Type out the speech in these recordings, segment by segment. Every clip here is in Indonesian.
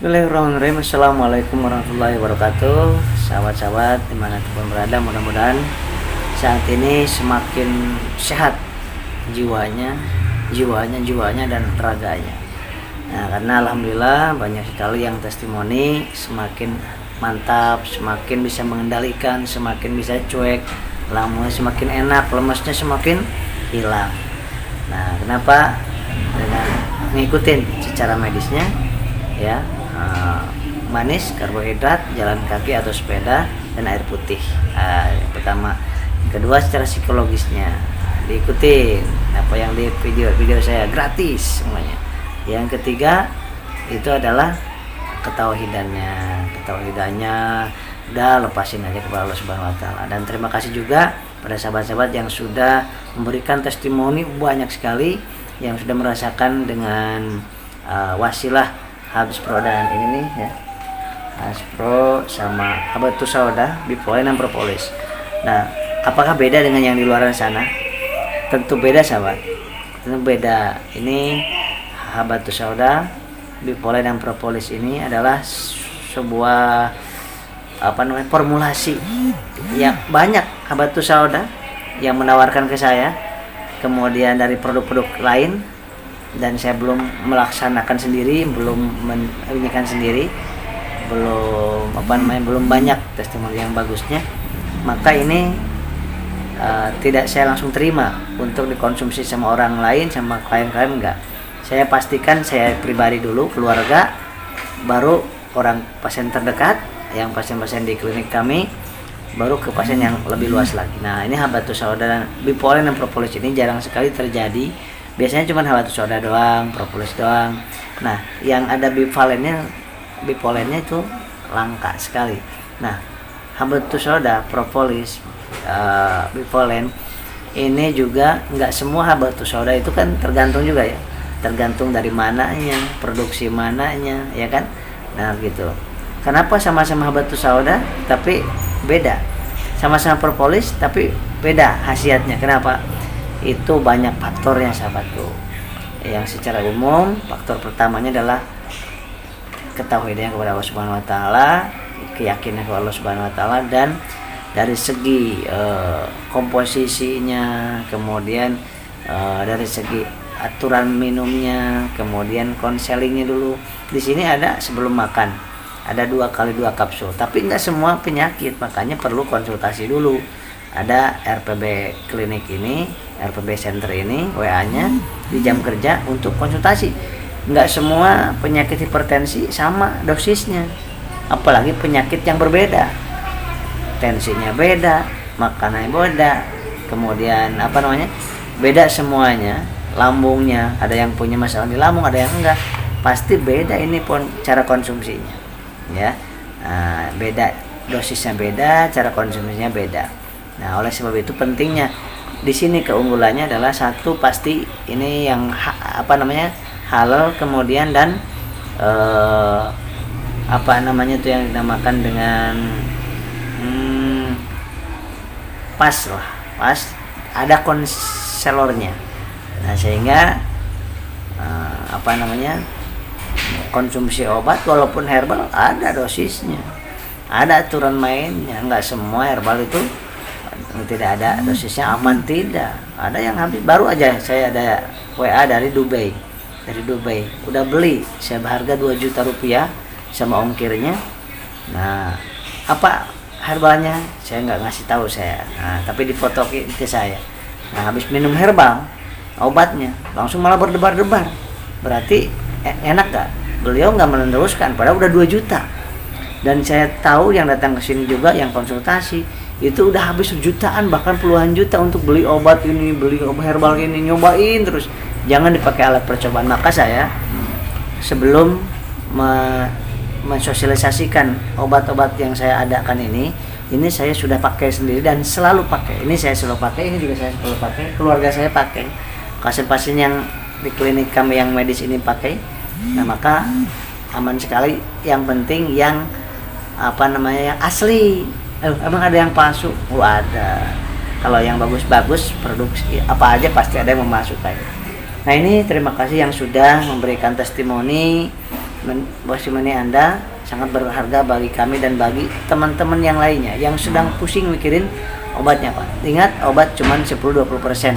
Bismillahirrahmanirrahim. Assalamualaikum warahmatullahi wabarakatuh. Sahabat-sahabat dimanapun berada, mudah-mudahan saat ini semakin sehat jiwanya dan raganya. Nah, karena alhamdulillah banyak sekali yang testimoni semakin mantap, semakin bisa mengendalikan, semakin bisa cuek, lambungnya semakin enak, lemesnya semakin hilang. Nah, kenapa? Dengan ngikutin secara medisnya, ya, manis, karbohidrat, jalan kaki atau sepeda, dan air putih. Yang pertama. Kedua, secara psikologisnya diikutin apa yang di video saya, gratis semuanya. Yang ketiga itu adalah ketauhidannya udah lepasin aja kepada Allah Subhanahu wa taala. Dan terima kasih juga pada sahabat-sahabat yang sudah memberikan testimoni banyak sekali, yang sudah merasakan dengan wasilah Habs Pro dan ini nih ya, Habs Pro sama Habatus Sauda, Bipolen dan Propolis. Nah, apakah beda dengan yang di luar sana? Tentu beda, sahabat. Tentu beda. Ini Habatus Sauda, Bipolen dan Propolis ini adalah sebuah formulasi yang banyak Habatus Sauda yang menawarkan ke saya, kemudian dari produk-produk lain, dan saya belum melaksanakan sendiri, belum menyiapkan sendiri, belum banyak testimoni yang bagusnya, maka ini tidak saya langsung terima untuk dikonsumsi sama orang lain, sama klien-klien, enggak. Saya pastikan saya pribadi dulu, keluarga, baru orang pasien terdekat, yang pasien-pasien di klinik kami, baru ke pasien yang lebih luas lagi. Nah, ini Habatus Sauda dan Bipolen dan Propolis ini jarang sekali terjadi. Biasanya cuma Habatus Sauda doang, Propolis doang. Nah, yang ada Bipolennya itu langka sekali. Nah, Habatus Sauda, Propolis, Bipolen ini juga nggak semua Habatus Sauda itu kan tergantung juga ya, tergantung dari mananya, produksi mananya, ya kan. Nah gitu. Kenapa sama-sama Habatus Sauda tapi beda, sama-sama Propolis tapi beda khasiatnya? Kenapa? Itu banyak faktornya, sahabatku. Yang secara umum, faktor pertamanya adalah ketauhidan kepada Allah Subhanahu wa taala, keyakinan kepada Allah Subhanahu wa taala, dan dari segi komposisinya, kemudian dari segi aturan minumnya, kemudian konselingnya dulu. Di sini ada sebelum makan, ada 2 kali 2 kapsul, tapi nggak semua penyakit, makanya perlu konsultasi dulu. Ada RPB klinik ini, RPB center ini, WA-nya di jam kerja untuk konsultasi. Nggak semua penyakit hipertensi sama dosisnya, apalagi penyakit yang berbeda, tensinya beda, makanannya beda, kemudian beda semuanya. Lambungnya, ada yang punya masalah di lambung, ada yang enggak, pasti beda ini pun cara konsumsinya, ya. Beda, dosisnya beda, cara konsumsinya beda. Nah, oleh sebab itu pentingnya di sini keunggulannya adalah satu, pasti ini yang halal, kemudian dan itu yang dinamakan dengan pas ada konselornya. Nah, sehingga konsumsi obat walaupun herbal ada dosisnya, ada aturan mainnya. Nggak semua herbal itu tidak ada dosisnya aman, tidak. Ada yang habis. Baru aja saya ada WA dari Dubai, udah beli saya harga 2 juta rupiah sama ongkirnya. Nah, apa herbalnya saya nggak ngasih tahu saya, tapi difoto ke saya. Nah, habis minum herbal, obatnya langsung malah berdebar-debar. Berarti enak gak? Beliau nggak meneruskan, padahal udah 2 juta. Dan saya tahu yang datang ke sini juga yang konsultasi itu udah habis jutaan, bahkan puluhan juta untuk beli obat ini, beli obat herbal ini, nyobain terus. Jangan dipakai alat percobaan. Maka saya sebelum mensosialisasikan obat-obat yang saya adakan ini saya sudah pakai sendiri dan selalu pakai. Ini saya selalu pakai, ini juga saya selalu pakai, keluarga saya pakai, pasien-pasien yang di klinik kami yang medis ini pakai. Nah, maka aman sekali. Yang penting yang yang asli. Emang ada yang palsu? Ada. Kalau yang bagus-bagus produksi apa aja pasti ada yang memasukkan. Nah, ini terima kasih yang sudah memberikan testimoni testimoni Anda sangat berharga bagi kami dan bagi teman-teman yang lainnya yang sedang pusing mikirin obatnya Pak. Ingat, obat cuma 10-20%.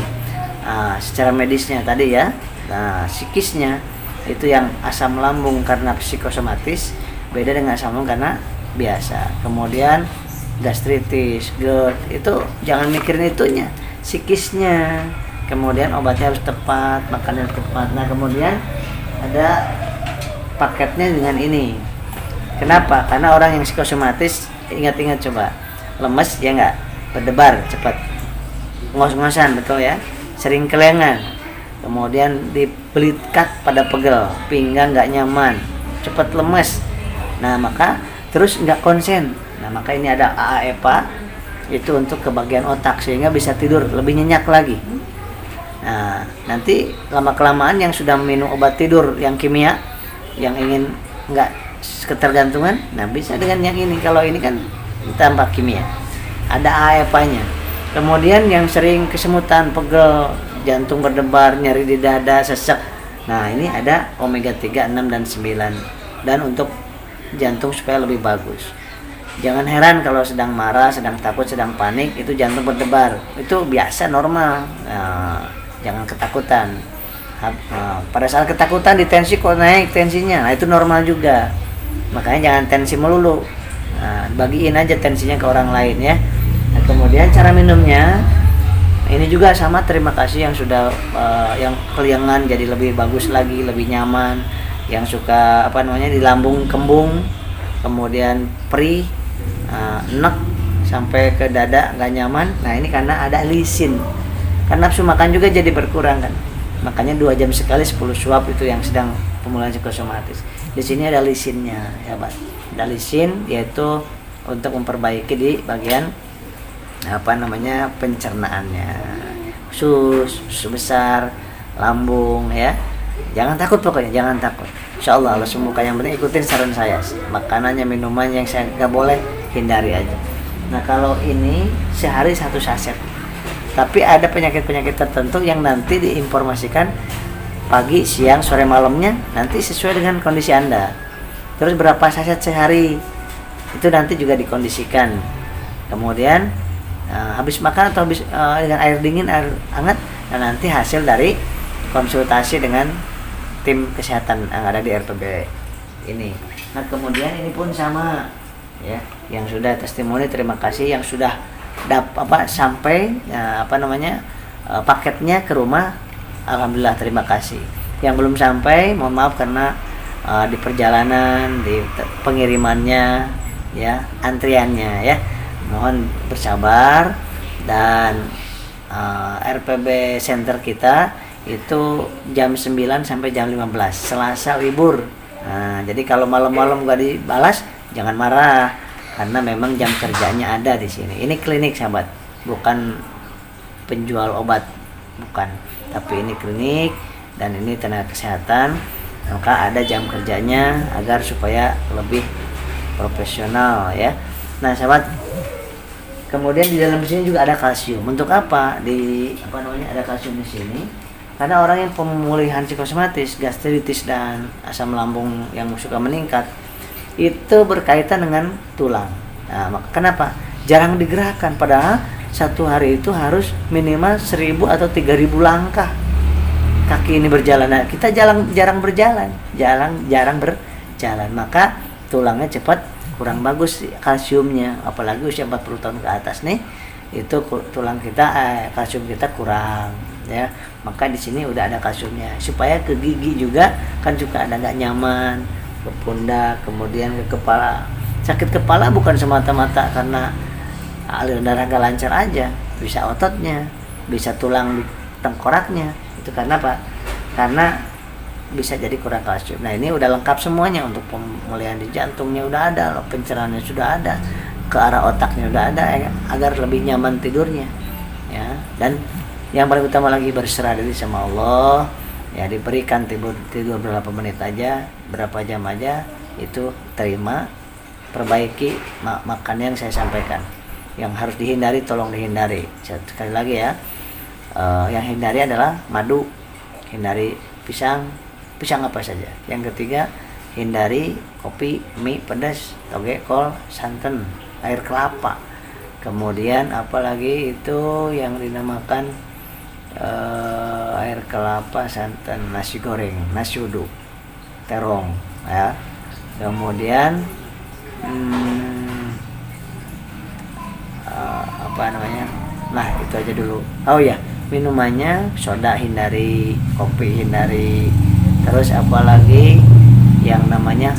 Secara medisnya tadi ya. Nah, psikisnya itu yang asam lambung karena psikosomatis beda dengan asam lambung karena biasa. Kemudian gastritis, GERD, itu jangan mikirin itunya, psikisnya. Kemudian obatnya harus tepat, makannya harus tepat. Nah, kemudian ada paketnya dengan ini. Kenapa? Karena orang yang psikosomatis, ingat-ingat coba, lemes ya enggak, berdebar cepat, ngos-ngosan, betul ya, sering kelengan, kemudian dibelikat pada pegel, pinggang nggak nyaman, cepat lemes. Nah, maka terus nggak konsen. Nah, maka ini ada AAEPA itu untuk ke bagian otak sehingga bisa tidur lebih nyenyak lagi. Nah, nanti lama-kelamaan yang sudah minum obat tidur yang kimia, yang ingin nggak ketergantungan, nah bisa dengan yang ini. Kalau ini kan tambah kimia, ada AEPA-nya. Kemudian yang sering kesemutan, pegel, jantung berdebar, nyeri di dada, sesek, nah ini ada omega 3, 6, dan 9. Dan untuk jantung supaya lebih bagus. Jangan heran kalau sedang marah, sedang takut, sedang panik, itu jantung berdebar, itu biasa, normal. Nah, jangan ketakutan. Pada saat ketakutan ditensi kok naik tensinya, nah itu normal juga. Makanya jangan tensi melulu. Nah, bagiin aja tensinya ke orang lain ya. Nah, kemudian cara minumnya ini juga sama. Terima kasih yang sudah yang kelingan jadi lebih bagus lagi, lebih nyaman. Yang suka di lambung kembung, kemudian perih, enek sampai ke dada nggak nyaman. Nah ini karena ada lisin. Karena nafsu makan juga jadi berkurang kan. Makanya 2 jam sekali 10 suap itu yang sedang pemulihan psikosomatis. Di sini ada lisinnya, ya Pak. Ada lisin, yaitu untuk memperbaiki di bagian pencernaannya, usus besar, lambung ya. Jangan takut pokoknya, jangan takut. Insya Allah sembuh. Yang penting ikutin saran saya. Makanannya, minuman yang saya nggak boleh, hindari aja. Nah kalau ini sehari 1 saset. Tapi ada penyakit-penyakit tertentu yang nanti diinformasikan pagi, siang, sore, malamnya, nanti sesuai dengan kondisi Anda. Terus berapa saset sehari, itu nanti juga dikondisikan. Kemudian habis makan atau habis dengan air dingin, air hangat, dan nanti hasil dari konsultasi dengan tim kesehatan yang ada di RPB ini. Nah kemudian ini pun sama ya, yang sudah testimoni terima kasih, yang sudah sampai paketnya ke rumah, alhamdulillah terima kasih. Yang belum sampai, mohon maaf karena di perjalanan, di pengirimannya ya, antriannya ya, mohon bersabar. Dan RPB center kita itu jam 9 sampai jam 15, Selasa libur. Nah, jadi kalau malam-malam nggak dibalas jangan marah, karena memang jam kerjanya ada di sini. Ini klinik sahabat, bukan penjual obat, bukan, tapi ini klinik dan ini tenaga kesehatan. Maka ada jam kerjanya agar supaya lebih profesional ya. Nah sahabat, kemudian di dalam sini juga ada kalsium. Untuk apa ada kalsium di sini? Karena orang yang pemulihan psikosomatis, gastritis dan asam lambung yang suka meningkat, itu berkaitan dengan tulang. Nah, kenapa? Jarang digerakkan, padahal satu hari itu harus minimal 1000 atau 3000 langkah kaki ini berjalan. Nah, kita jarang berjalan. Maka tulangnya cepat kurang bagus kalsiumnya, apalagi usia 40 tahun ke atas nih, itu tulang kita kalsium kita kurang ya. Maka di sini udah ada kalsiumnya, supaya ke gigi juga kan juga ada nggak nyaman, ke pundak, kemudian ke kepala. Sakit kepala bukan semata-mata karena aliran darah gak lancar aja, bisa ototnya, bisa tulang di tengkoraknya. Itu karena apa? Karena bisa jadi kurang kalsium. Nah ini udah lengkap semuanya. Untuk pemulihan di jantungnya udah ada, pencerahannya sudah ada, ke arah otaknya udah ada, agar lebih nyaman tidurnya ya. Dan yang paling utama lagi, berserah diri sama Allah ya, diberikan tidur berapa menit aja, berapa jam aja, itu terima, perbaiki makan yang saya sampaikan. Yang harus dihindari, tolong dihindari. Sekali lagi ya, yang hindari adalah madu, hindari pisang apa saja. Yang ketiga, hindari kopi, mie pedas, toge, kol, santan, air kelapa. Kemudian apalagi itu yang dinamakan air kelapa, santan, nasi goreng, nasi uduk, terong ya. Kemudian apa namanya, nah itu aja dulu. Oh ya, minumannya soda hindari, kopi hindari, terus apalagi yang namanya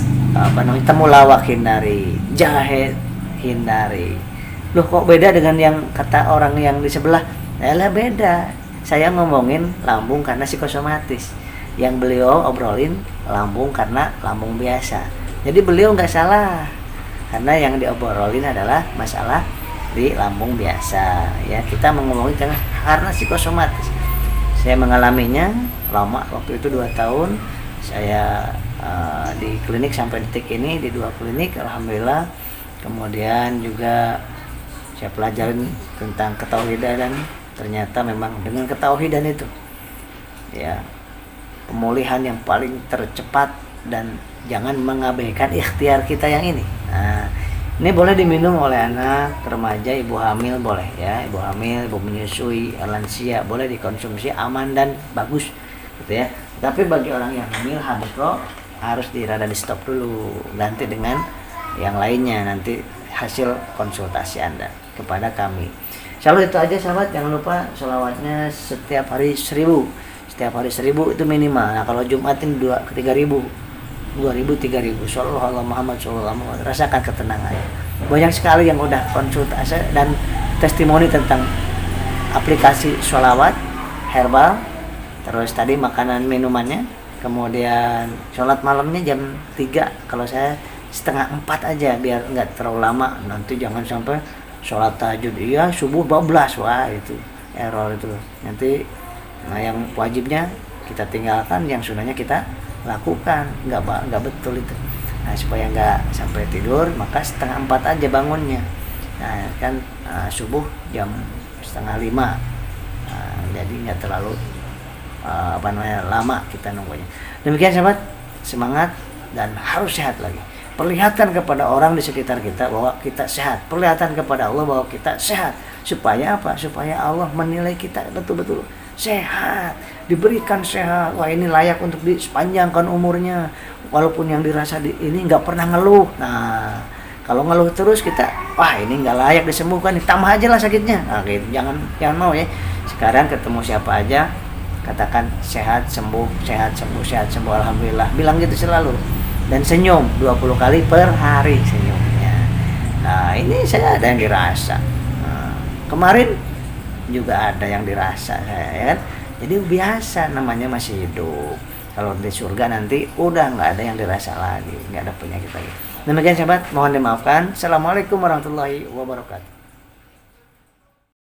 temulawak hindari, jahe hindari. Loh kok beda dengan yang kata orang yang di sebelah? Lah beda, saya ngomongin lambung karena psikosomatis, yang beliau obrolin lambung karena lambung biasa. Jadi beliau nggak salah, karena yang diobrolin adalah masalah di lambung biasa ya. Kita ngomongin karena psikosomatis. Saya mengalaminya lama, waktu itu 2 tahun saya di klinik sampai detik ini, di 2 klinik alhamdulillah. Kemudian juga saya pelajarin tentang ketauhidan, dan ternyata memang dengan ketauhidan itu ya pemulihan yang paling tercepat, dan jangan mengabaikan ikhtiar kita yang ini. Nah, ini boleh diminum oleh anak, remaja, ibu hamil boleh ya, ibu hamil, ibu menyusui, lansia boleh dikonsumsi, aman dan bagus gitu ya. Tapi bagi orang yang hamil harus dirada di stop dulu, ganti dengan yang lainnya, nanti hasil konsultasi Anda kepada kami. Selalu itu aja sahabat, jangan lupa sholawatnya setiap hari 1000. Setiap hari 1000 itu minimal. Nah kalau Jumatin 3.000, 2.000, 3.000. Shallallahu ala Muhammad sallallahu alaihi wasallam. Rasakan ketenangan. Banyak sekali yang udah konsultasi dan testimoni tentang aplikasi sholawat herbal. Terus tadi makanan minumannya. Kemudian sholat malamnya jam 3. Kalau saya 3:30 aja biar nggak terlalu lama. Nanti jangan sampai sholat tahajud iya subuh 12, wah itu error itu nanti. Nah yang wajibnya kita tinggalkan, yang sunahnya kita lakukan, nggak betul itu. Nah supaya nggak sampai tidur, maka 3:30 aja bangunnya. Nah kan subuh jam 4:30, jadi nggak terlalu lama kita nunggunya. Demikian sahabat, semangat dan harus sehat lagi. Perlihatkan kepada orang di sekitar kita bahwa kita sehat. Perlihatkan kepada Allah bahwa kita sehat. Supaya apa? Supaya Allah menilai kita betul-betul sehat. Diberikan sehat. Wah ini layak untuk dipanjangkan umurnya. Walaupun yang dirasa ini nggak pernah ngeluh. Nah kalau ngeluh terus kita, wah ini nggak layak disembuhkan. Tambah aja lah sakitnya. Nah, gitu. Jangan mau ya. Sekarang ketemu siapa aja, katakan sehat sembuh, sehat sembuh, sehat sembuh. Alhamdulillah. Bilang gitu selalu. Dan senyum 20 kali per hari senyumnya. Nah ini saya ada yang dirasa. Nah, kemarin juga ada yang dirasa saya ya kan. Jadi biasa, namanya masih hidup. Kalau di surga nanti udah nggak ada yang dirasa lagi, nggak ada penyakit lagi. Demikian sahabat, mohon dimaafkan. Assalamualaikum warahmatullahi wabarakatuh.